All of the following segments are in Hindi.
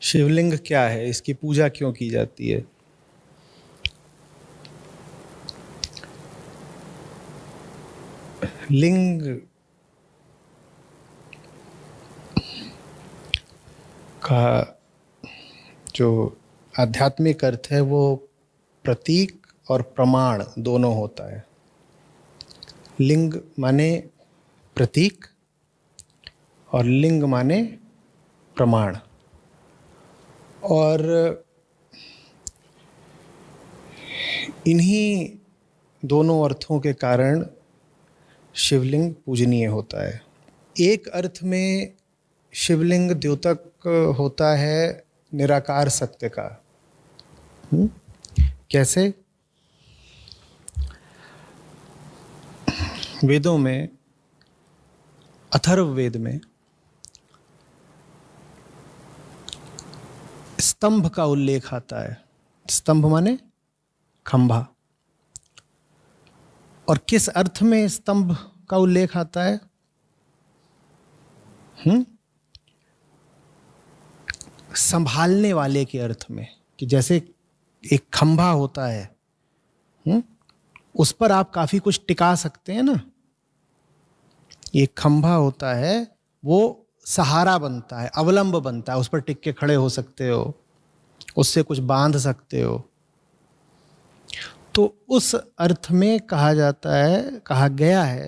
शिवलिंग क्या है, इसकी पूजा क्यों की जाती है? लिंग का जो आध्यात्मिक अर्थ है वो प्रतीक और प्रमाण दोनों होता है। लिंग माने प्रतीक और लिंग माने प्रमाण। और इन्हीं दोनों अर्थों के कारण शिवलिंग पूजनीय होता है। एक अर्थ में शिवलिंग द्योतक होता है निराकार सत्य का। कैसे? वेदों में, अथर्ववेद में स्तंभ का उल्लेख आता है। स्तंभ माने खंभा। और किस अर्थ में स्तंभ का उल्लेख आता है? संभालने वाले के अर्थ में, कि जैसे एक खंभा होता है, उस पर आप काफी कुछ टिका सकते हैं ना। एक खंभा होता है, वो सहारा बनता है, अवलंब बनता है, उस पर टिक के खड़े हो सकते हो, उससे कुछ बांध सकते हो। तो उस अर्थ में कहा जाता है, कहा गया है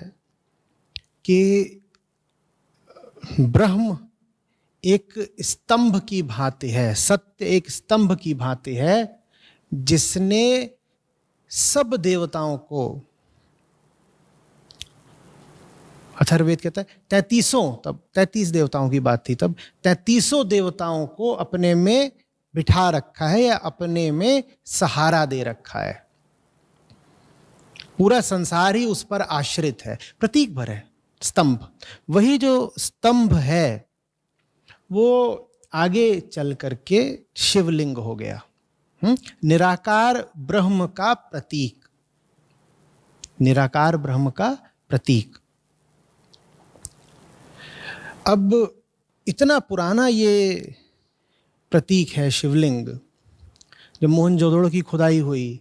कि ब्रह्म एक स्तंभ की भांति है, सत्य एक स्तंभ की भांति है, जिसने सब देवताओं को, अथर्ववेद कहता है 33 देवताओं की बात थी तब, 33 देवताओं को अपने में बिठा रखा है या अपने में सहारा दे रखा है। पूरा संसार ही उस पर आश्रित है, प्रतीक भर है स्तंभ। वही जो स्तंभ है वो आगे चल करके शिवलिंग हो गया। निराकार ब्रह्म का प्रतीक, निराकार ब्रह्म का प्रतीक। अब इतना पुराना ये प्रतीक है शिवलिंग। जब मोहनजोदड़ो की खुदाई हुई,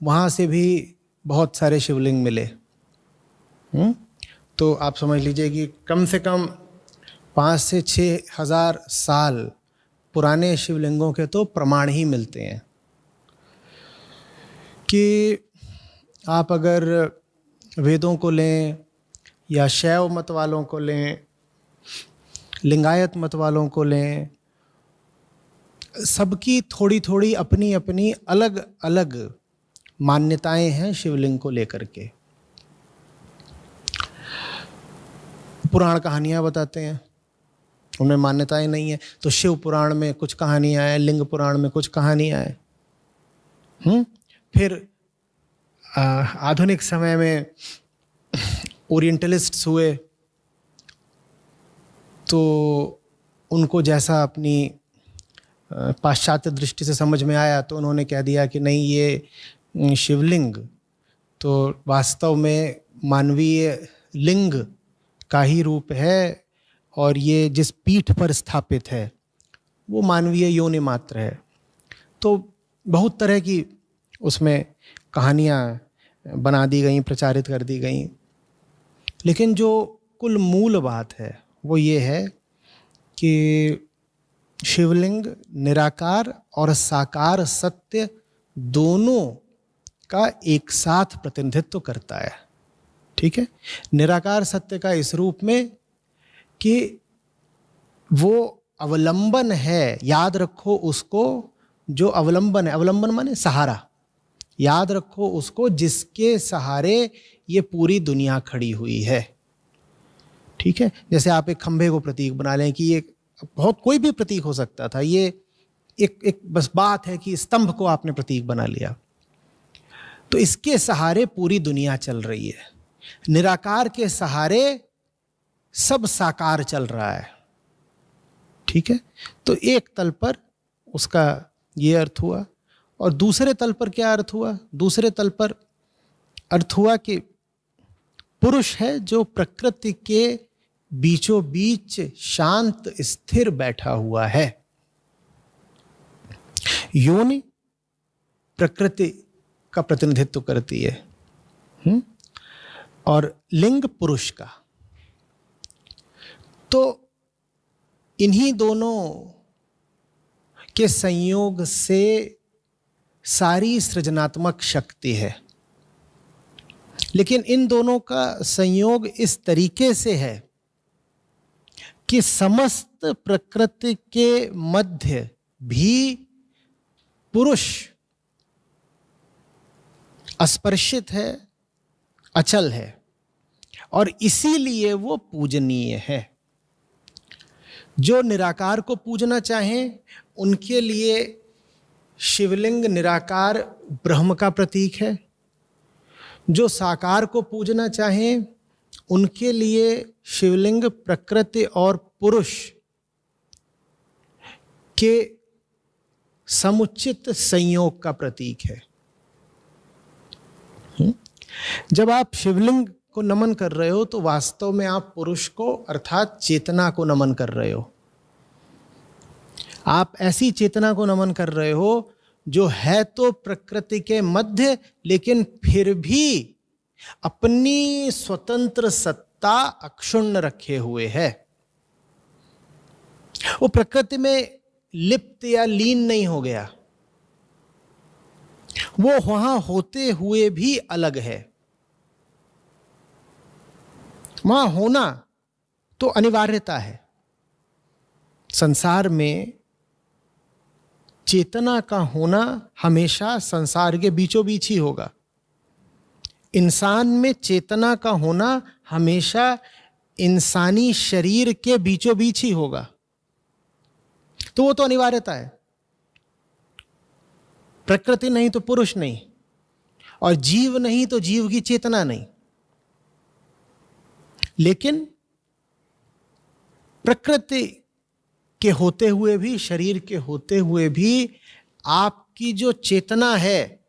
वहाँ से भी बहुत सारे शिवलिंग मिले। तो आप समझ लीजिए कि कम से कम 5 से 6 हजार साल पुराने शिवलिंगों के तो प्रमाण ही मिलते हैं। कि आप अगर वेदों को लें या शैव मत वालों को लें, लिंगायत मत वालों को लें, सबकी थोड़ी थोड़ी अपनी अपनी अलग अलग मान्यताएं हैं शिवलिंग को लेकर के। पुराण कहानियां बताते हैं, उनमें मान्यताएं नहीं है। तो शिव पुराण में कुछ कहानियां हैं, लिंग पुराण में कुछ कहानियां हैं। फिर आधुनिक समय में ओरिएंटलिस्ट्स हुए, तो उनको जैसा अपनी पाश्चात्य दृष्टि से समझ में आया, तो उन्होंने कह दिया कि नहीं, ये शिवलिंग तो वास्तव में मानवीय लिंग का ही रूप है, और ये जिस पीठ पर स्थापित है वो मानवीय योनि मात्र है। तो बहुत तरह की उसमें कहानियाँ बना दी गई, प्रचारित कर दी गई। लेकिन जो कुल मूल बात है वो ये है कि शिवलिंग निराकार और साकार सत्य दोनों का एक साथ प्रतिनिधित्व करता है। ठीक है? निराकार सत्य का इस रूप में कि वो अवलंबन है, याद रखो उसको, जो अवलंबन है, अवलंबन माने सहारा, याद रखो उसको जिसके सहारे ये पूरी दुनिया खड़ी हुई है। ठीक है? जैसे आप एक खंभे को प्रतीक बना लें, कि ये बहुत कोई भी प्रतीक हो सकता था, ये एक बस बात है कि स्तंभ को आपने प्रतीक बना लिया, तो इसके सहारे पूरी दुनिया चल रही है। निराकार के सहारे सब साकार चल रहा है। ठीक है? तो एक तल पर उसका ये अर्थ हुआ, और दूसरे तल पर क्या अर्थ हुआ? दूसरे तल पर अर्थ हुआ कि पुरुष है जो प्रकृति के बीचों बीच शांत स्थिर बैठा हुआ है। योनि प्रकृति का प्रतिनिधित्व करती है, और लिंग पुरुष का। तो इन्हीं दोनों के संयोग से सारी सृजनात्मक शक्ति है। लेकिन इन दोनों का संयोग इस तरीके से है कि समस्त प्रकृति के मध्य भी पुरुष अस्पर्शित है, अचल है, और इसीलिए वो पूजनीय है। जो निराकार को पूजना चाहें उनके लिए शिवलिंग निराकार ब्रह्म का प्रतीक है। जो साकार को पूजना चाहें उनके लिए शिवलिंग प्रकृति और पुरुष के समुचित संयोग का प्रतीक है। जब आप शिवलिंग को नमन कर रहे हो तो वास्तव में आप पुरुष को अर्थात चेतना को नमन कर रहे हो। आप ऐसी चेतना को नमन कर रहे हो जो है तो प्रकृति के मध्य, लेकिन फिर भी अपनी स्वतंत्र सत्ता अक्षुण्ण रखे हुए है। वो प्रकृति में लिप्त या लीन नहीं हो गया, वो वहां होते हुए भी अलग है। वहां होना तो अनिवार्यता है। संसार में चेतना का होना हमेशा संसार के बीचों बीच ही होगा। इंसान में चेतना का होना हमेशा इंसानी शरीर के बीचों बीच ही होगा। तो वो तो अनिवार्यता है। प्रकृति नहीं तो पुरुष नहीं, और जीव नहीं तो जीव की चेतना नहीं। लेकिन प्रकृति के होते हुए भी, शरीर के होते हुए भी आपकी जो चेतना है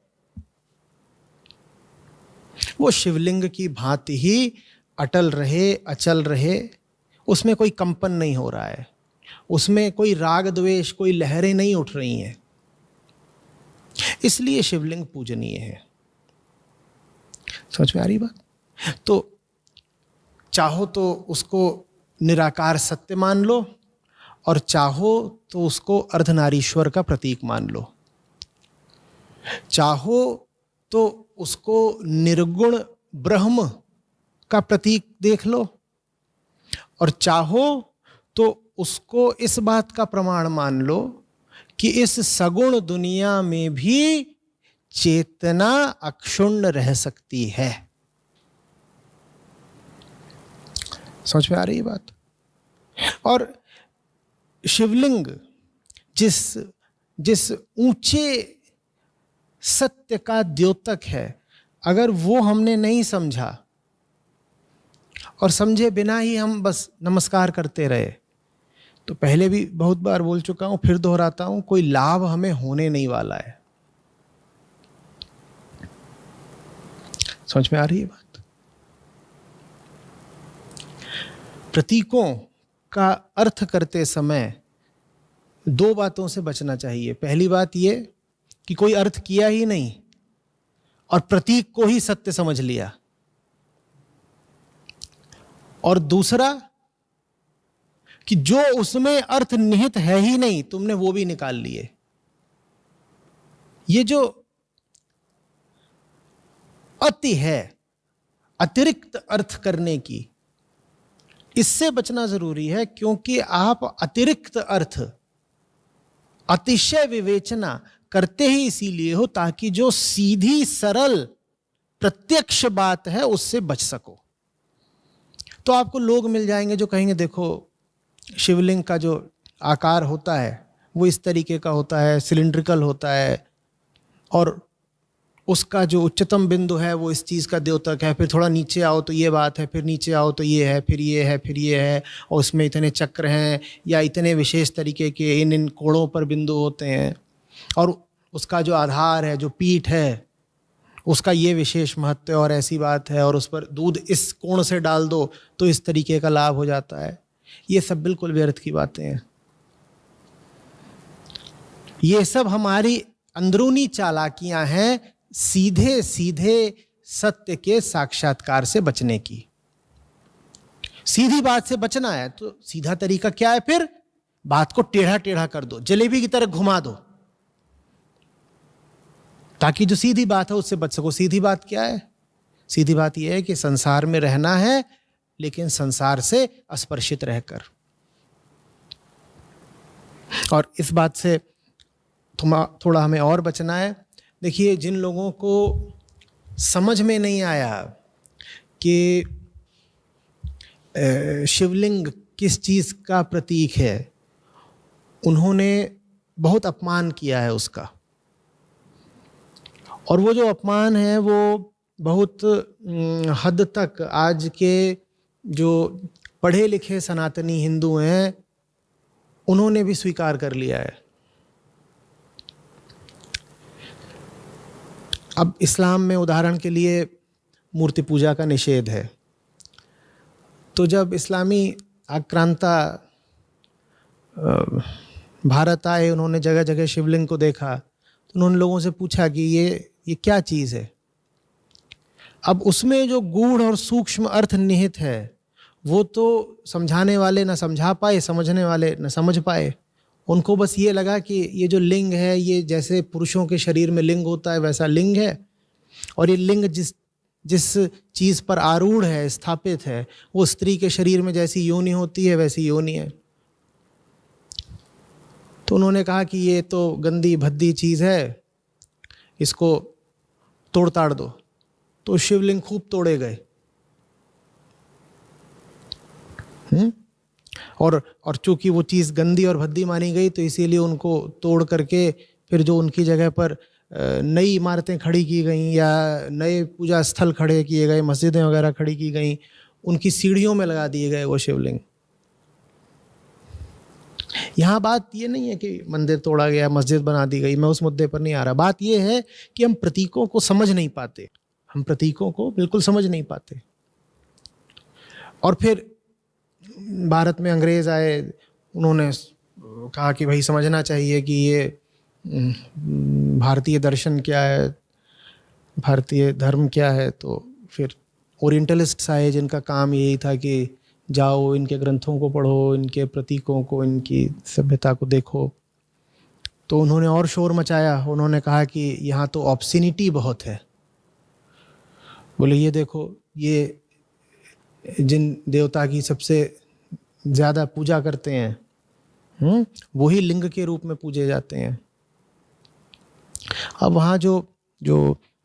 वो शिवलिंग की भांति ही अटल रहे, अचल रहे। उसमें कोई कंपन नहीं हो रहा है, उसमें कोई राग द्वेष, कोई लहरें नहीं उठ रही हैं। इसलिए शिवलिंग पूजनीय है। समझ में आ रही बात? तो चाहो तो उसको निराकार सत्य मान लो, और चाहो तो उसको अर्धनारीश्वर का प्रतीक मान लो। चाहो तो उसको निर्गुण ब्रह्म का प्रतीक देख लो, और चाहो तो उसको इस बात का प्रमाण मान लो कि इस सगुण दुनिया में भी चेतना अक्षुण्ण रह सकती है। समझ में आ रही बात? और शिवलिंग जिस ऊंचे सत्य का द्योतक है, अगर वो हमने नहीं समझा और समझे बिना ही हम बस नमस्कार करते रहे, तो पहले भी बहुत बार बोल चुका हूं, फिर दोहराता हूं, कोई लाभ हमें होने नहीं वाला है। समझ में आ रही है बात? प्रतीकों का अर्थ करते समय दो बातों से बचना चाहिए। पहली बात यह कि कोई अर्थ किया ही नहीं और प्रतीक को ही सत्य समझ लिया, और दूसरा कि जो उसमें अर्थ निहित है ही नहीं, तुमने वो भी निकाल लिए। ये जो अति है, अतिरिक्त अर्थ करने की, इससे बचना जरूरी है, क्योंकि आप अतिरिक्त अर्थ, अतिशय विवेचना करते ही इसीलिए हो ताकि जो सीधी सरल प्रत्यक्ष बात है उससे बच सको। तो आपको लोग मिल जाएंगे जो कहेंगे देखो शिवलिंग का जो आकार होता है वो इस तरीके का होता है, सिलिंड्रिकल होता है, और उसका जो उच्चतम बिंदु है वो इस चीज़ का द्योतक है, फिर थोड़ा नीचे आओ तो ये बात है, फिर नीचे आओ तो ये है, फिर ये है, फिर ये है, और उसमें इतने चक्र हैं या इतने विशेष तरीके के इन कोणों पर बिंदु होते हैं, और उसका जो आधार है, जो पीठ है, उसका ये विशेष महत्व है और ऐसी बात है, और उस पर दूध इस कोण से डाल दो तो इस तरीके का लाभ हो जाता है। ये सब बिल्कुल व्यर्थ की बातें हैं। ये सब हमारी अंदरूनी चालाकियां हैं सीधे सीधे सत्य के साक्षात्कार से बचने की। सीधी बात से बचना है तो सीधा तरीका क्या है? फिर बात को टेढ़ा टेढ़ा कर दो, जलेबी की तरह घुमा दो, ताकि जो सीधी बात है उससे बच सको। सीधी बात क्या है? सीधी बात यह है कि संसार में रहना है, लेकिन संसार से अस्पर्शित रहकर। और इस बात से थोड़ा हमें और बचना है। देखिए, जिन लोगों को समझ में नहीं आया कि शिवलिंग किस चीज़ का प्रतीक है, उन्होंने बहुत अपमान किया है उसका। और वो जो अपमान है वो बहुत हद तक आज के जो पढ़े लिखे सनातनी हिंदू हैं उन्होंने भी स्वीकार कर लिया है। अब इस्लाम में उदाहरण के लिए मूर्ति पूजा का निषेध है। तो जब इस्लामी आक्रांता भारत आए, उन्होंने जगह जगह शिवलिंग को देखा, तो उन्होंने लोगों से पूछा कि ये क्या चीज़ है। अब उसमें जो गूढ़ और सूक्ष्म अर्थ निहित है वो तो समझाने वाले न समझा पाए, समझने वाले न समझ पाए। उनको बस ये लगा कि ये जो लिंग है ये जैसे पुरुषों के शरीर में लिंग होता है वैसा लिंग है, और ये लिंग जिस चीज़ पर आरूढ़ है, स्थापित है, वो स्त्री के शरीर में जैसी योनि होती है वैसी योनि है। तो उन्होंने कहा कि ये तो गंदी भद्दी चीज़ है, इसको तोड़ ताड़ दो। तो शिवलिंग खूब तोड़े गए। और चूंकि वो चीज़ गंदी और भद्दी मानी गई तो इसीलिए उनको तोड़ करके फिर जो उनकी जगह पर नई इमारतें खड़ी की गई या नए पूजा स्थल खड़े किए गए, मस्जिदें वगैरह खड़ी की गई, उनकी सीढ़ियों में लगा दिए गए वो शिवलिंग। यहाँ बात ये नहीं है कि मंदिर तोड़ा गया, मस्जिद बना दी गई, मैं उस मुद्दे पर नहीं आ रहा। बात ये है कि हम प्रतीकों को समझ नहीं पाते, हम प्रतीकों को बिल्कुल समझ नहीं पाते। और फिर भारत में अंग्रेज़ आए, उन्होंने कहा कि भाई समझना चाहिए कि ये भारतीय दर्शन क्या है, भारतीय धर्म क्या है। तो फिर ओरिएंटलिस्ट्स आए जिनका काम यही था कि जाओ इनके ग्रंथों को पढ़ो, इनके प्रतीकों को, इनकी सभ्यता को देखो। तो उन्होंने और शोर मचाया। उन्होंने कहा कि यहाँ तो ऑब्सिनिटी बहुत है। बोले ये देखो, ये जिन देवता की सबसे ज़्यादा पूजा करते हैं वही लिंग के रूप में पूजे जाते हैं। अब वहाँ जो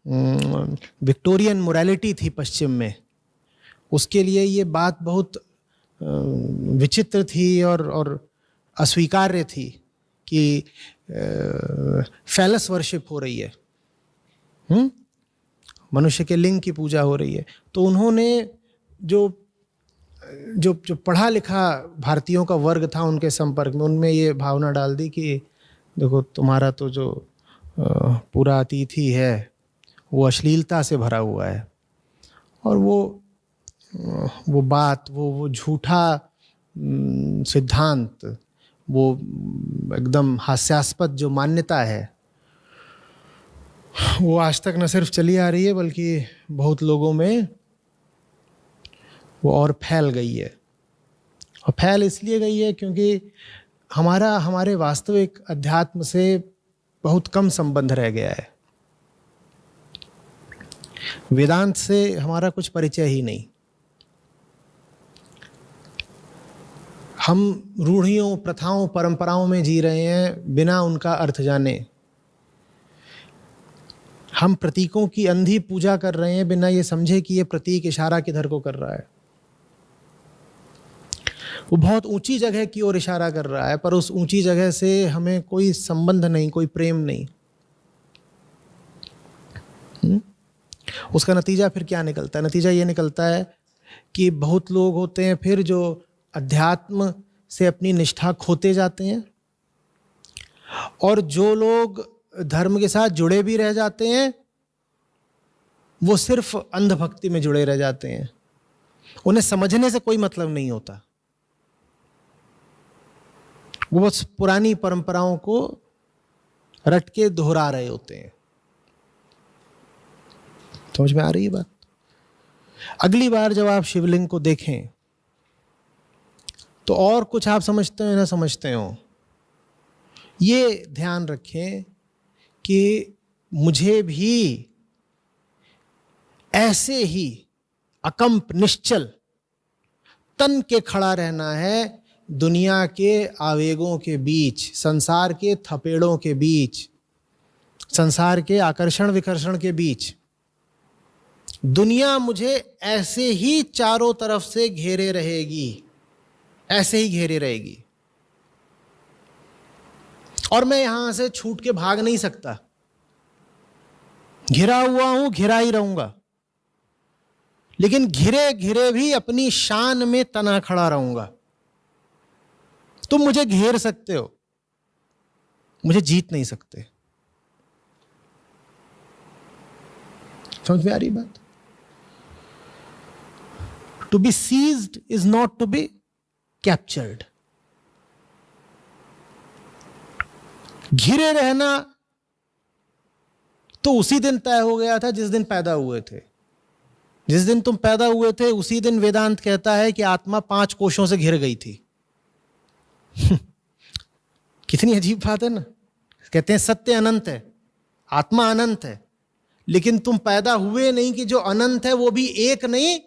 विक्टोरियन मोरालिटी थी पश्चिम में, उसके लिए ये बात बहुत विचित्र थी और अस्वीकार्य थी कि फैलस वर्शिप हो रही है, मनुष्य के लिंग की पूजा हो रही है। तो उन्होंने जो पढ़ा लिखा भारतीयों का वर्ग था उनके संपर्क में, उनमें ये भावना डाल दी कि देखो तुम्हारा तो जो पूरा अतिथि है वो अश्लीलता से भरा हुआ है, और वो बात, वो झूठा सिद्धांत, वो एकदम हास्यास्पद जो मान्यता है वो आज तक न सिर्फ चली आ रही है बल्कि बहुत लोगों में वो और फैल गई है। और फैल इसलिए गई है क्योंकि हमारे वास्तविक अध्यात्म से बहुत कम संबंध रह गया है। वेदांत से हमारा कुछ परिचय ही नहीं। हम रूढ़ियों, प्रथाओं, परंपराओं में जी रहे हैं बिना उनका अर्थ जाने। हम प्रतीकों की अंधी पूजा कर रहे हैं बिना ये समझे कि ये प्रतीक इशारा किधर को कर रहा है। वो बहुत ऊंची जगह की ओर इशारा कर रहा है, पर उस ऊंची जगह से हमें कोई संबंध नहीं, कोई प्रेम नहीं। उसका नतीजा फिर क्या निकलता है? नतीजा ये निकलता है कि बहुत लोग होते हैं फिर जो अध्यात्म से अपनी निष्ठा खोते जाते हैं, और जो लोग धर्म के साथ जुड़े भी रह जाते हैं वो सिर्फ अंधभक्ति में जुड़े रह जाते हैं। उन्हें समझने से कोई मतलब नहीं होता। वो बस पुरानी परंपराओं को रट के दोहरा रहे होते हैं। समझ में आ रही है बात? अगली बार जब आप शिवलिंग को देखें तो और कुछ आप समझते हो ना समझते हो, ये ध्यान रखें कि मुझे भी ऐसे ही अकंप निश्चल तन के खड़ा रहना है दुनिया के आवेगों के बीच, संसार के थपेड़ों के बीच, संसार के आकर्षण विकर्षण के बीच। दुनिया मुझे ऐसे ही चारों तरफ से घेरे रहेगी, ऐसे ही घेरे रहेगी, और मैं यहां से छूट के भाग नहीं सकता। घिरा हुआ हूं, घिरा ही रहूंगा, लेकिन घिरे घिरे भी अपनी शान में तना खड़ा रहूंगा। तुम मुझे घेर सकते हो, मुझे जीत नहीं सकते। समझ में आ रही बात? To be seized is not to be captured. घिरे रहना तो उसी दिन तय हो गया था जिस दिन पैदा हुए थे। जिस दिन तुम पैदा हुए थे उसी दिन वेदांत कहता है कि आत्मा 5 कोशों से घिर गई थी। कितनी अजीब बात है ना। कहते हैं सत्य अनंत है, आत्मा अनंत है, लेकिन तुम पैदा हुए नहीं कि जो अनंत है वो भी एक नहीं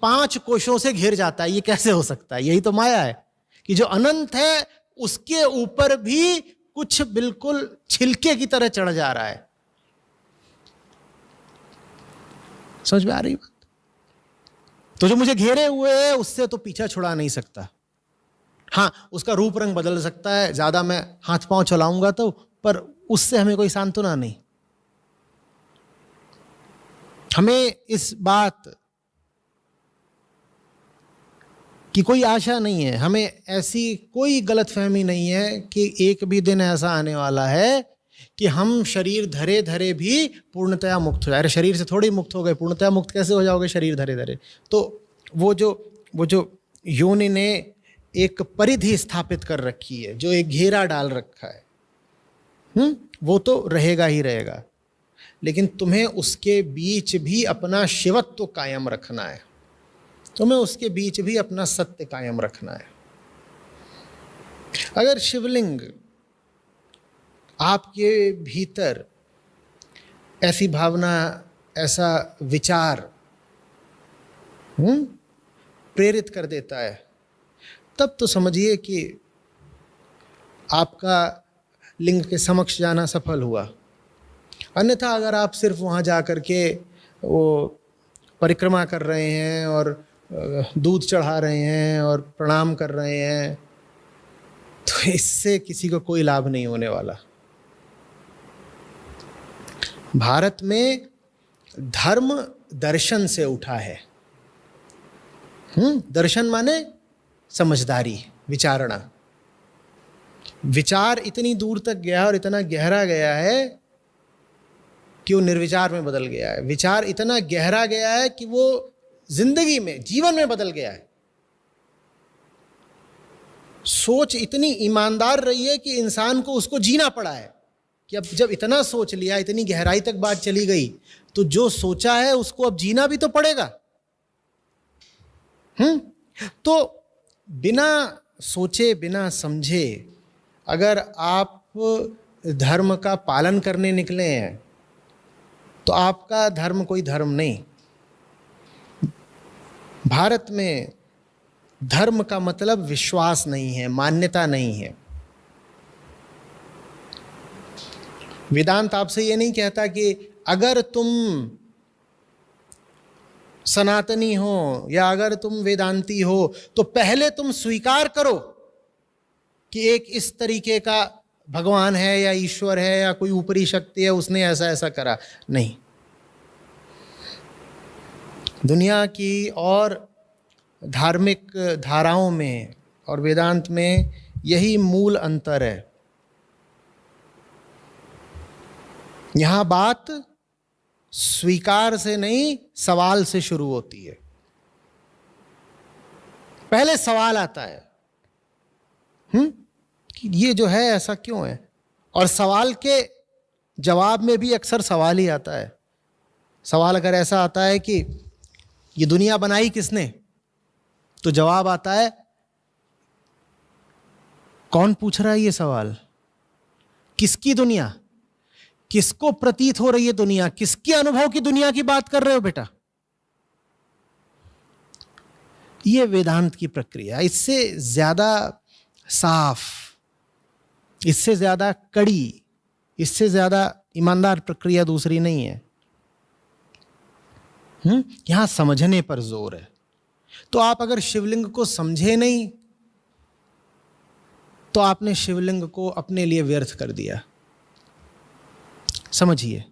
5 कोशों से घिर जाता है। ये कैसे हो सकता है? यही तो माया है कि जो अनंत है उसके ऊपर भी कुछ बिल्कुल छिलके की तरह चढ़ जा रहा है। समझ में आ रही बात? तो जो मुझे घेरे हुए है उससे तो पीछा छुड़ा नहीं सकता। हाँ, उसका रूप रंग बदल सकता है, ज्यादा मैं हाथ पांव चलाऊंगा तो, पर उससे हमें कोई सांत्वना नहीं। हमें इस बात की कोई आशा नहीं है, हमें ऐसी कोई गलतफहमी नहीं है कि एक भी दिन ऐसा आने वाला है कि हम शरीर धरे धरे भी पूर्णतया मुक्त हो जाए। अरे शरीर से थोड़ी मुक्त हो गए, पूर्णतया मुक्त कैसे हो जाओगे शरीर धरे धरे? तो वो जो योनि ने एक परिधि स्थापित कर रखी है, जो एक घेरा डाल रखा है, वो तो रहेगा ही रहेगा, लेकिन तुम्हें उसके बीच भी अपना शिवत्व कायम रखना है, तुम्हें उसके बीच भी अपना सत्य कायम रखना है। अगर शिवलिंग आपके भीतर ऐसी भावना, ऐसा विचार प्रेरित कर देता है, तब तो समझिए कि आपका लिंग के समक्ष जाना सफल हुआ। अन्यथा अगर आप सिर्फ वहाँ जा कर के वो परिक्रमा कर रहे हैं और दूध चढ़ा रहे हैं और प्रणाम कर रहे हैं, तो इससे किसी को कोई लाभ नहीं होने वाला। भारत में धर्म दर्शन से उठा है। दर्शन माने समझदारी, विचारणा। विचार इतनी दूर तक गया और इतना गहरा गया है कि वो निर्विचार में बदल गया है। विचार इतना गहरा गया है कि वो जिंदगी में, जीवन में बदल गया है। सोच इतनी ईमानदार रही है कि इंसान को उसको जीना पड़ा है कि अब जब इतना सोच लिया, इतनी गहराई तक बात चली गई, तो जो सोचा है उसको अब जीना भी तो पड़ेगा। तो बिना सोचे, बिना समझे अगर आप धर्म का पालन करने निकले हैं तो आपका धर्म कोई धर्म नहीं। भारत में धर्म का मतलब विश्वास नहीं है, मान्यता नहीं है। वेदांत आपसे ये नहीं कहता कि अगर तुम सनातनी हो या अगर तुम वेदांती हो तो पहले तुम स्वीकार करो कि एक इस तरीके का भगवान है या ईश्वर है या कोई ऊपरी शक्ति है, उसने ऐसा ऐसा करा। नहीं, दुनिया की और धार्मिक धाराओं में और वेदांत में यही मूल अंतर है। यहां बात स्वीकार से नहीं, सवाल से शुरू होती है। पहले सवाल आता है कि ये जो है ऐसा क्यों है, और सवाल के जवाब में भी अक्सर सवाल ही आता है। सवाल अगर ऐसा आता है कि ये दुनिया बनाई किसने, तो जवाब आता है कौन पूछ रहा है ये सवाल, किसकी दुनिया, किसको प्रतीत हो रही है दुनिया, किसके अनुभव की दुनिया की बात कर रहे हो बेटा। ये वेदांत की प्रक्रिया, इससे ज्यादा साफ, इससे ज्यादा कड़ी, इससे ज्यादा ईमानदार प्रक्रिया दूसरी नहीं है। यहां समझने पर जोर है। तो आप अगर शिवलिंग को समझे नहीं तो आपने शिवलिंग को अपने लिए व्यर्थ कर दिया। समझिए।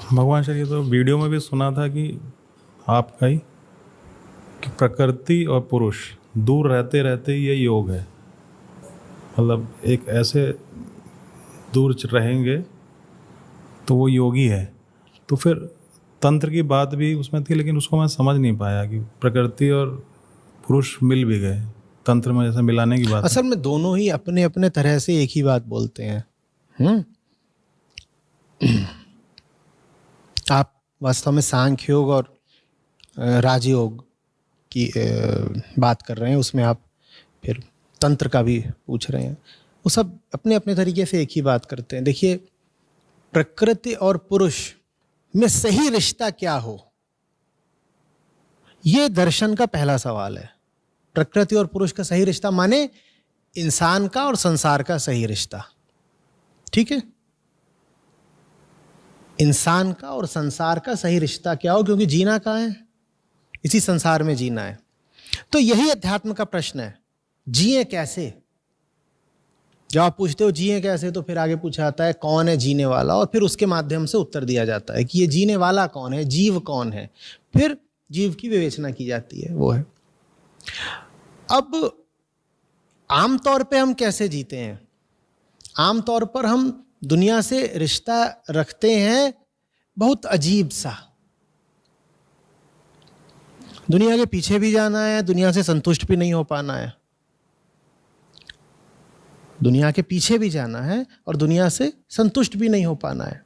भगवान श्री, तो वीडियो में भी सुना था कि आपका ही कि प्रकृति और पुरुष दूर रहते रहते ये योग है। मतलब एक ऐसे दूर रहेंगे तो वो योगी है। तो फिर तंत्र की बात भी उसमें थी, लेकिन उसको मैं समझ नहीं पाया कि प्रकृति और पुरुष मिल भी गए तंत्र में, जैसे मिलाने की बात। असल में दोनों ही अपने अपने तरह से एक ही बात बोलते हैं। आप वास्तव में सांख्य योग और राजयोग की बात कर रहे हैं, उसमें आप फिर तंत्र का भी पूछ रहे हैं। वो सब अपने अपने तरीके से एक ही बात करते हैं। देखिए, प्रकृति और पुरुष में सही रिश्ता क्या हो, यह दर्शन का पहला सवाल है। प्रकृति और पुरुष का सही रिश्ता माने इंसान का और संसार का सही रिश्ता। ठीक है, इंसान का और संसार का सही रिश्ता क्या हो, क्योंकि जीना कहाँ है, इसी संसार में जीना है। तो यही अध्यात्म का प्रश्न है, जिए कैसे। जब आप पूछते हो जिए कैसे, तो फिर आगे पूछा जाता है कौन है जीने वाला, और फिर उसके माध्यम से उत्तर दिया जाता है कि ये जीने वाला कौन है, जीव कौन है। फिर जीव की विवेचना की जाती है, वो है। अब आमतौर पे हम कैसे जीते हैं? आमतौर पर हम दुनिया से रिश्ता रखते हैं बहुत अजीब सा। दुनिया के पीछे भी जाना है, दुनिया से संतुष्ट भी नहीं हो पाना है। दुनिया के पीछे भी जाना है और दुनिया से संतुष्ट भी नहीं हो पाना है।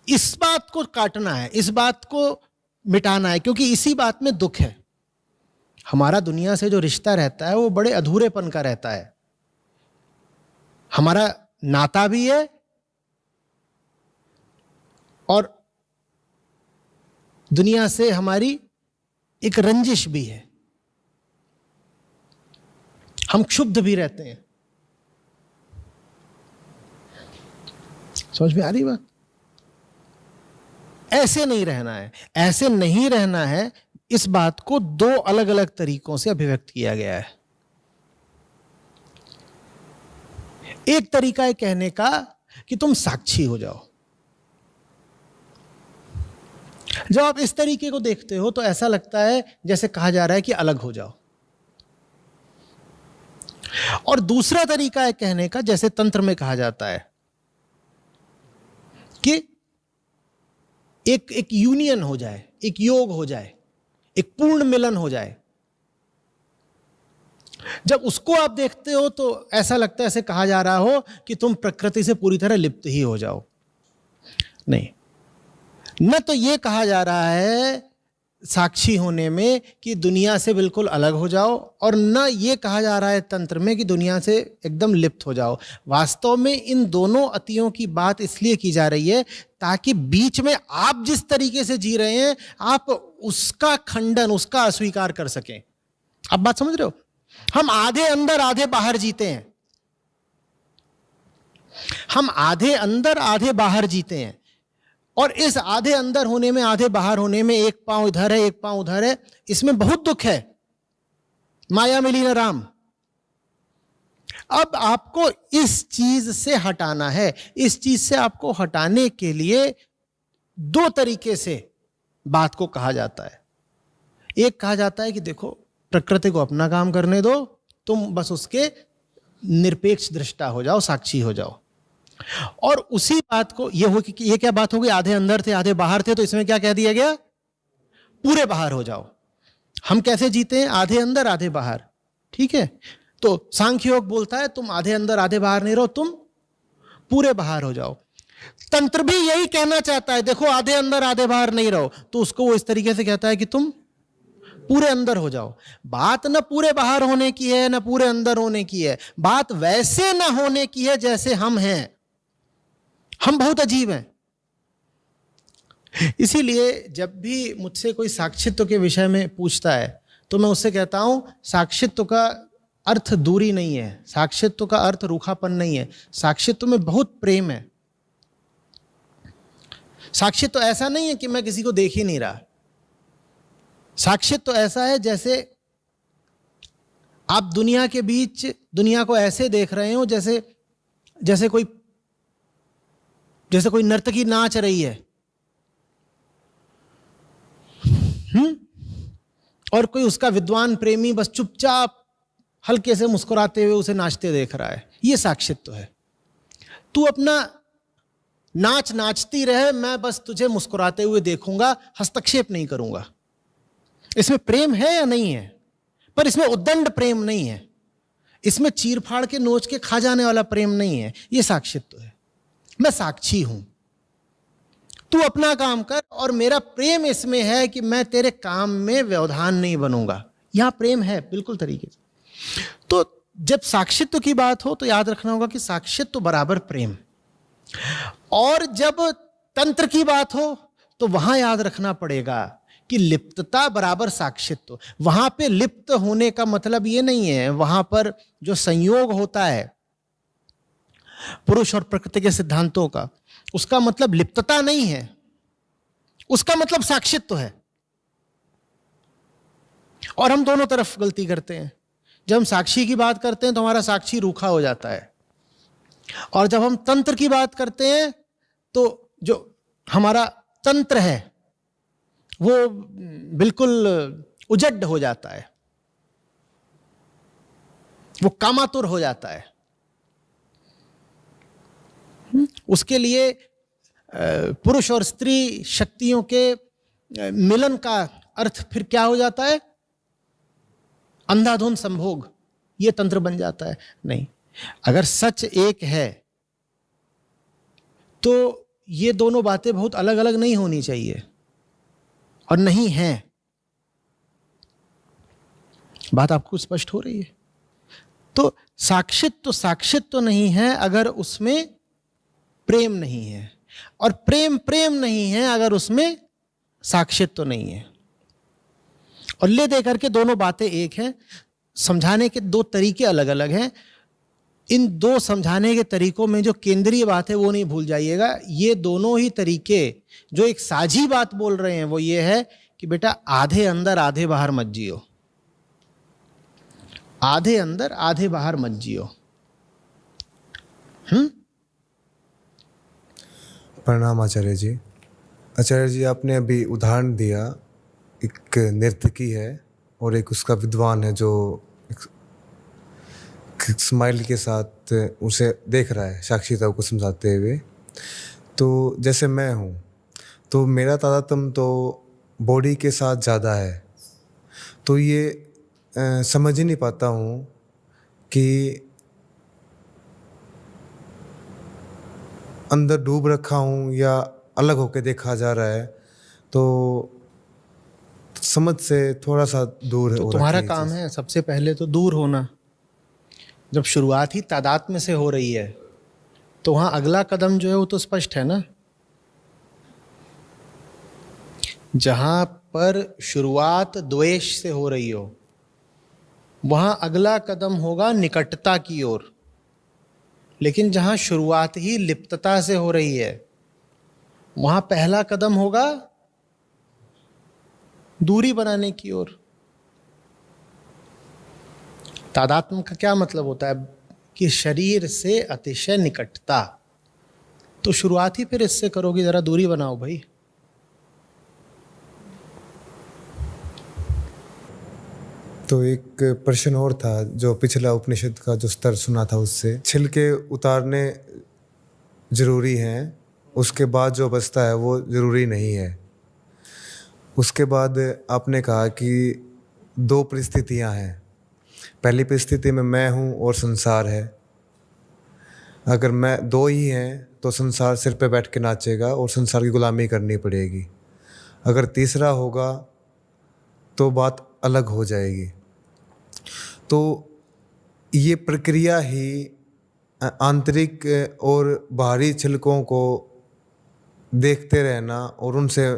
इस बात को काटना है, इस बात को मिटाना है, क्योंकि इसी बात में दुख है। हमारा दुनिया से जो रिश्ता रहता है वो बड़े अधूरेपन का रहता है। हमारा नाता भी है और दुनिया से हमारी एक रंजिश भी है। हम क्षुब्ध भी रहते हैं। समझ में आ रही बात? ऐसे नहीं रहना है, ऐसे नहीं रहना है। इस बात को दो अलग अलग तरीकों से अभिव्यक्त किया गया है। एक तरीका है कहने का कि तुम साक्षी हो जाओ। जब आप इस तरीके को देखते हो तो ऐसा लगता है जैसे कहा जा रहा है कि अलग हो जाओ। और दूसरा तरीका है कहने का, जैसे तंत्र में कहा जाता है कि एक यूनियन हो जाए, एक योग हो जाए, एक पूर्ण मिलन हो जाए। जब उसको आप देखते हो तो ऐसा लगता है, ऐसे कहा जा रहा हो कि तुम प्रकृति से पूरी तरह लिप्त ही हो जाओ। नहीं, न तो यह कहा जा रहा है साक्षी होने में कि दुनिया से बिल्कुल अलग हो जाओ, और न यह कहा जा रहा है तंत्र में कि दुनिया से एकदम लिप्त हो जाओ। वास्तव में इन दोनों अतियों की बात इसलिए की जा रही है ताकि बीच में आप जिस तरीके से जी रहे हैं आप उसका खंडन, उसका अस्वीकार कर सकें। आप बात समझ रहे हो? हम आधे अंदर आधे बाहर जीते हैं। हम आधे अंदर आधे बाहर जीते हैं, और इस आधे अंदर होने में आधे बाहर होने में एक पांव इधर है एक पांव उधर है, इसमें बहुत दुख है। माया में लीन राम। अब आपको इस चीज से हटाना है। इस चीज से आपको हटाने के लिए दो तरीके से बात को कहा जाता है। एक कहा जाता है कि देखो, प्रकृति को अपना काम करने दो, तुम बस उसके निरपेक्ष दृष्टा हो जाओ, साक्षी हो जाओ। और उसी बात को ये क्या बात हो गई, आधे अंदर थे आधे बाहर थे, तो इसमें क्या कह दिया गया, पूरे बाहर हो जाओ। हम कैसे जीते हैं, आधे अंदर आधे बाहर। ठीक है, तो सांख्य योग बोलता है तुम आधे अंदर आधे बाहर नहीं रहो, तुम पूरे बाहर हो जाओ। तंत्र भी यही कहना चाहता है, देखो आधे अंदर आधे बाहर नहीं रहो, तो उसको वो इस तरीके से कहता है कि तुम पूरे अंदर हो जाओ। बात न पूरे बाहर होने की है, न पूरे अंदर होने की है, बात वैसे न होने की है जैसे हम हैं। हम बहुत अजीब हैं। इसीलिए जब भी मुझसे कोई साक्षित्व के विषय में पूछता है तो मैं उससे कहता हूं साक्षित्व का अर्थ दूरी नहीं है, साक्षित्व का अर्थ रूखापन नहीं है, साक्षित्व में बहुत प्रेम है। साक्षित्व तो ऐसा नहीं है कि मैं किसी को देख ही नहीं रहा। साक्षित्व तो ऐसा है जैसे आप दुनिया के बीच दुनिया को ऐसे देख रहे हो जैसे जैसे कोई नर्तकी नाच रही है, और कोई उसका विद्वान प्रेमी बस चुपचाप हल्के से मुस्कुराते हुए उसे नाचते देख रहा है। ये साक्षित्व है। तू अपना नाच नाचती रहे, मैं बस तुझे मुस्कुराते हुए देखूंगा, हस्तक्षेप नहीं करूंगा। इसमें प्रेम है या नहीं है? पर इसमें उद्दंड प्रेम नहीं है, इसमें चीर फाड़ के नोच के खा जाने वाला प्रेम नहीं है। ये साक्षित्व है। मैं साक्षी हूं, तू अपना काम कर, और मेरा प्रेम इसमें है कि मैं तेरे काम में व्यवधान नहीं बनूंगा। यहां प्रेम है बिल्कुल तरीके से। तो जब साक्षित्व की बात हो तो याद रखना होगा कि साक्षित्व बराबर प्रेम, और जब तंत्र की बात हो तो वहां याद रखना पड़ेगा कि लिप्तता बराबर साक्षित्व। वहां पे लिप्त होने का मतलब ये नहीं है, वहां पर जो संयोग होता है पुरुष और प्रकृति के सिद्धांतों का, उसका मतलब लिप्तता नहीं है, उसका मतलब साक्षित्व है। और हम दोनों तरफ गलती करते हैं। जब हम साक्षी की बात करते हैं तो हमारा साक्षी रूखा हो जाता है, और जब हम तंत्र की बात करते हैं तो जो हमारा तंत्र है वो बिल्कुल उजड्ड हो जाता है, वो कामातुर हो जाता है। उसके लिए पुरुष और स्त्री शक्तियों के मिलन का अर्थ फिर क्या हो जाता है? अंधाधुंध संभोग। ये तंत्र बन जाता है। नहीं, अगर सच एक है तो ये दोनों बातें बहुत अलग अलग नहीं होनी चाहिए, और नहीं है। बात आपको स्पष्ट हो रही है? तो साक्षित्व नहीं है अगर उसमें प्रेम नहीं है, और प्रेम नहीं है अगर उसमें साक्षित्व नहीं है। और ले दे करके दोनों बातें एक हैं। समझाने के दो तरीके अलग अलग हैं। इन दो समझाने के तरीकों में जो केंद्रीय बात है वो नहीं भूल जाइएगा। ये दोनों ही तरीके जो एक साझी बात बोल रहे हैं वो ये है कि बेटा आधे अंदर आधे बाहर मत जियो, आधे अंदर आधे बाहर मत जियो। प्रणाम आचार्य जी। आचार्य जी, आपने अभी उदाहरण दिया, एक नर्तकी है और एक उसका विद्वान है जो एक स्माइल के साथ उसे देख रहा है साक्षीता को समझाते हुए। तो जैसे मैं हूँ तो मेरा तादात्म्य तो बॉडी के साथ ज़्यादा है, तो ये समझ ही नहीं पाता हूँ कि अंदर डूब रखा हूँ या अलग होके देखा जा रहा है। तो समझ से थोड़ा सा दूर तो हो तुम्हारा रखी काम चीज़। है सबसे पहले तो दूर होना। जब शुरुआत ही तादात्म्य से हो रही है तो वहां अगला कदम जो है वो तो स्पष्ट है ना। जहां पर शुरुआत द्वेष से हो रही हो वहां अगला कदम होगा निकटता की ओर। लेकिन जहां शुरुआत ही लिप्तता से हो रही है वहां पहला कदम होगा दूरी बनाने की ओर। तादात्म्य का क्या मतलब होता है कि शरीर से अतिशय निकटता। तो शुरुआत ही फिर इससे करोगे, जरा दूरी बनाओ भाई। तो एक प्रश्न और था जो पिछला उपनिषद का जो स्तर सुना था उससे, छिलके उतारने जरूरी हैं, उसके बाद जो बचता है वो जरूरी नहीं है। उसके बाद आपने कहा कि दो परिस्थितियां हैं, पहली परिस्थिति में मैं हूँ और संसार है। अगर मैं दो ही हैं तो संसार सिर पे बैठ के नाचेगा और संसार की गुलामी करनी पड़ेगी। अगर तीसरा होगा तो बात अलग हो जाएगी। तो ये प्रक्रिया ही आंतरिक और बाहरी छिलकों को देखते रहना और उनसे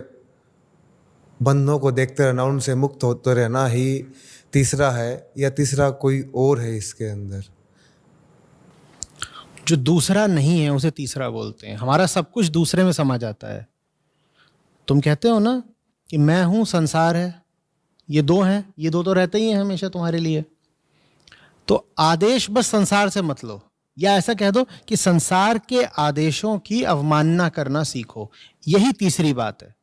बंधनों को देखते रहना, उनसे मुक्त होते रहना ही तीसरा है, या तीसरा कोई और है इसके अंदर? जो दूसरा नहीं है उसे तीसरा बोलते हैं। हमारा सब कुछ दूसरे में समा जाता है। तुम कहते हो ना कि मैं हूं, संसार है, ये दो हैं, ये दो तो रहते ही हैं हमेशा तुम्हारे लिए। तो आदेश बस संसार से मत लो, या ऐसा कह दो कि संसार के आदेशों की अवमानना करना सीखो। यही तीसरी बात है।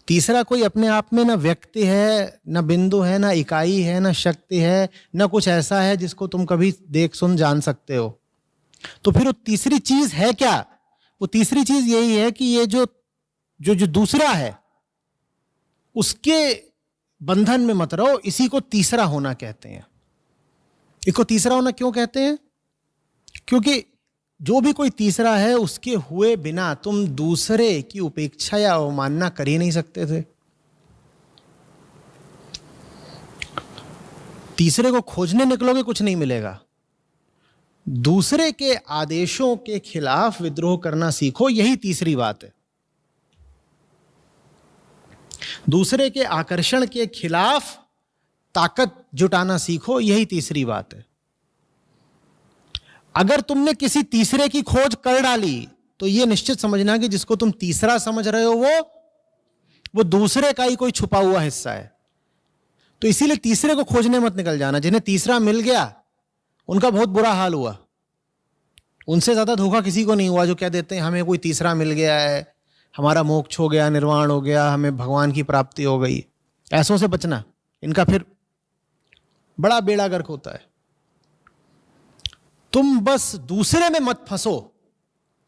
तीसरा कोई अपने आप में ना व्यक्ति है, ना बिंदु है, ना इकाई है, ना शक्ति है, ना कुछ ऐसा है जिसको तुम कभी देख सुन जान सकते हो। तो फिर वो तीसरी चीज है क्या? वो तीसरी चीज यही है कि ये जो जो जो दूसरा है उसके बंधन में मत रहो। इसी को तीसरा होना कहते हैं। इसको तीसरा होना क्यों कहते हैं? क्योंकि जो भी कोई तीसरा है उसके हुए बिना तुम दूसरे की उपेक्षा या अवमानना कर ही नहीं सकते थे। तीसरे को खोजने निकलोगे कुछ नहीं मिलेगा। दूसरे के आदेशों के खिलाफ विद्रोह करना सीखो, यही तीसरी बात है। दूसरे के आकर्षण के खिलाफ ताकत जुटाना सीखो, यही तीसरी बात है। अगर तुमने किसी तीसरे की खोज कर डाली तो यह निश्चित समझना कि जिसको तुम तीसरा समझ रहे हो वो दूसरे का ही कोई छुपा हुआ हिस्सा है। तो इसीलिए तीसरे को खोजने मत निकल जाना। जिन्हें तीसरा मिल गया उनका बहुत बुरा हाल हुआ। उनसे ज्यादा धोखा किसी को नहीं हुआ जो कह देते हैं हमें कोई तीसरा मिल गया है, हमारा मोक्ष हो गया, निर्वाण हो गया, हमें भगवान की प्राप्ति हो गई। ऐसों से बचना, इनका फिर बड़ा बेड़ा गर्क होता है। तुम बस दूसरे में मत फंसो,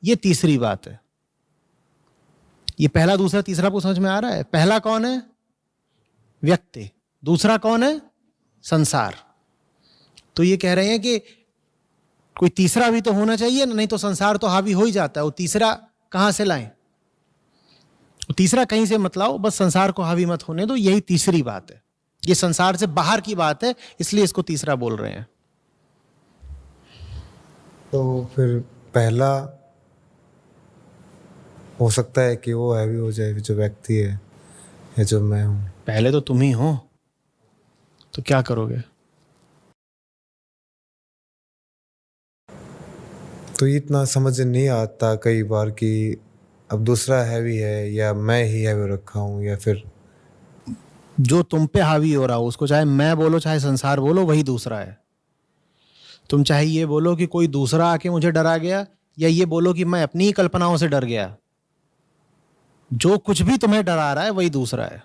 ये तीसरी बात है। ये पहला दूसरा तीसरा को समझ में आ रहा है? पहला कौन है? व्यक्ति। दूसरा कौन है? संसार। तो ये कह रहे हैं कि कोई तीसरा भी तो होना चाहिए ना, नहीं तो संसार तो हावी हो ही जाता है। वो तीसरा कहां से लाएं? तीसरा कहीं से मत लाओ, बस संसार को हावी मत होने दो, यही तीसरी बात है। ये संसार से बाहर की बात है, इसलिए इसको तीसरा बोल रहे हैं। तो फिर पहला हो सकता है कि वो हैवी हो जाए, जो व्यक्ति है या जो मैं हूँ। पहले तो तुम ही हो, तो क्या करोगे? तो इतना समझ नहीं आता कई बार कि अब दूसरा हैवी है या मैं ही हैवी रखा हूँ, या फिर जो तुम पे हावी हो रहा हो उसको चाहे मैं बोलो चाहे संसार बोलो, वही दूसरा है। तुम चाहे ये बोलो कि कोई दूसरा आके मुझे डरा गया, या ये बोलो कि मैं अपनी ही कल्पनाओं से डर गया, जो कुछ भी तुम्हें डरा रहा है वही दूसरा है।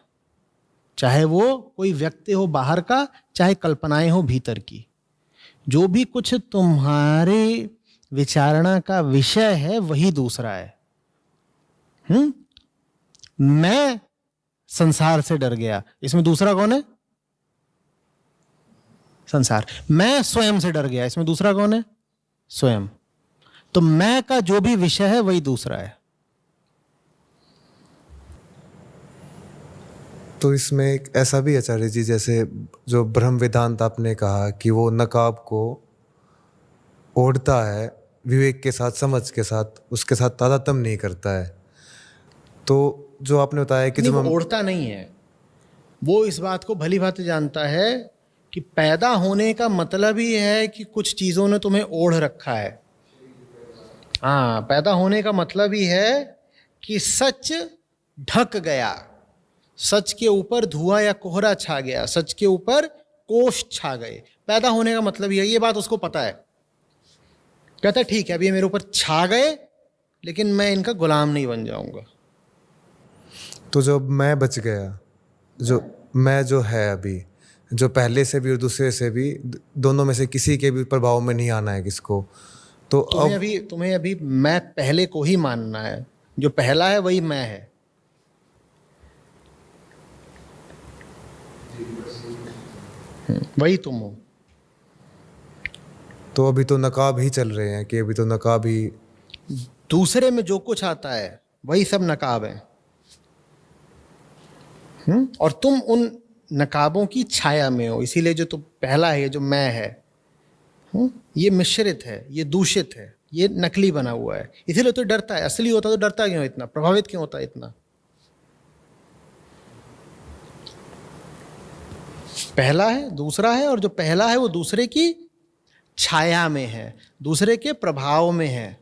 चाहे वो कोई व्यक्ति हो बाहर का, चाहे कल्पनाएं हो भीतर की। जो भी कुछ तुम्हारे विचारणा का विषय है वही दूसरा है। मैं संसार से डर गया, इसमें दूसरा कौन है? संसार। मैं स्वयं से डर गया, इसमें दूसरा कौन है? स्वयं। तो मैं का जो भी विषय है वही दूसरा है। तो इसमें एक ऐसा भी आचार्य जी, जैसे जो ब्रह्म वेदांत आपने कहा कि वो नकाब को ओढ़ता है विवेक के साथ, समझ के साथ, उसके साथ तादात्म्य नहीं करता है। तो जो आपने बताया कि जो वो ओढ़ता नहीं है, वो इस बात को भली भांति जानता है कि पैदा होने का मतलब ही है कि कुछ चीजों ने तुम्हें ओढ़ रखा है। हाँ, पैदा होने का मतलब ही है कि सच ढक गया, सच के ऊपर धुआं या कोहरा छा गया, सच के ऊपर कोष छा गए। पैदा होने का मतलब ही है, ये बात उसको पता है। कहता है ठीक है, अब ये मेरे ऊपर छा गए, लेकिन मैं इनका गुलाम नहीं बन जाऊंगा। तो जब मैं बच गया, जो मैं जो है अभी, जो पहले से भी और दूसरे से भी, दोनों में से किसी के भी प्रभाव में नहीं आना है किसको। तो तुम्हें अभी मैं पहले को ही मानना है। जो पहला है वही मैं है। वही तुम हो। तो अभी तो नकाब ही चल रहे हैं कि अभी तो नकाब ही। दूसरे में जो कुछ आता है वही सब नकाब है। और तुम उन नकाबों की छाया में हो, इसीलिए जो तो पहला है, जो मैं है, ये मिश्रित है, ये दूषित है, ये नकली बना हुआ है, इसीलिए तो डरता है। असली होता तो डरता क्यों इतना, प्रभावित क्यों होता इतना? पहला है, दूसरा है, और जो पहला है वो दूसरे की छाया में है, दूसरे के प्रभाव में है।